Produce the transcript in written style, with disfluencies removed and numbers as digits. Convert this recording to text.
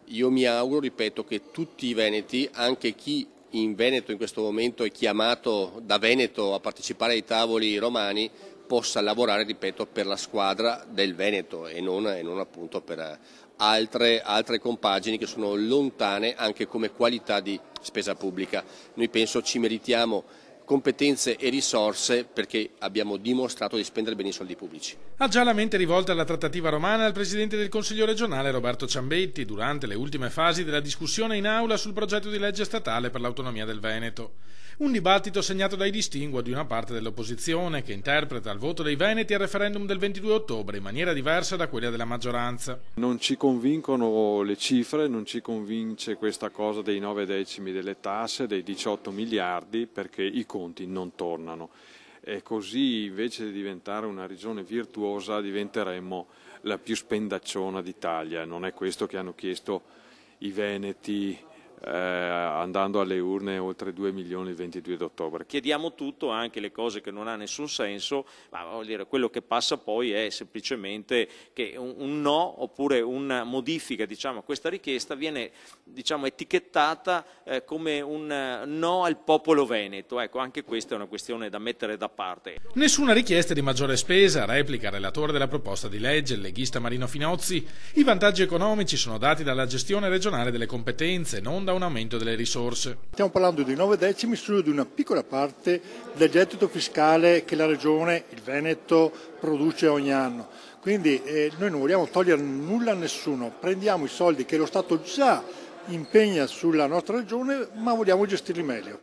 Io mi auguro, ripeto, che tutti i veneti, anche chi in Veneto in questo momento è chiamato da Veneto a partecipare ai tavoli romani, possa lavorare, ripeto, per la squadra del Veneto e non appunto per altre compagini che sono lontane anche come qualità di spesa pubblica. Noi penso ci meritiamo competenze e risorse perché abbiamo dimostrato di spendere bene i soldi pubblici. Ha già la mente rivolta alla trattativa romana il presidente del Consiglio regionale Roberto Ciambetti durante le ultime fasi della discussione in aula sul progetto di legge statale per l'autonomia del Veneto. Un dibattito segnato dai distinguo di una parte dell'opposizione che interpreta il voto dei veneti al referendum del 22 ottobre in maniera diversa da quella della maggioranza. Non ci convincono le cifre, non ci convince questa cosa dei 9 decimi delle tasse, dei 18 miliardi, perché i conti non tornano. E così invece di diventare una regione virtuosa diventeremmo la più spendacciona d'Italia. Non è questo che hanno chiesto i veneti andando alle urne oltre 2 milioni il 22 ottobre. Chiediamo tutto, anche le cose che non ha nessun senso, ma voglio dire, quello che passa poi è semplicemente che un no oppure una modifica a questa richiesta viene etichettata come un no al popolo veneto. Ecco, anche questa è una questione da mettere da parte. Nessuna richiesta di maggiore spesa, replica il relatore della proposta di legge, il leghista Marino Finozzi. I vantaggi economici sono dati dalla gestione regionale delle competenze, non da un aumento delle risorse. Stiamo parlando di 9 decimi solo di una piccola parte del gettito fiscale che la regione, il Veneto, produce ogni anno. Quindi noi non vogliamo togliere nulla a nessuno, prendiamo i soldi che lo Stato già impegna sulla nostra regione, ma vogliamo gestirli meglio.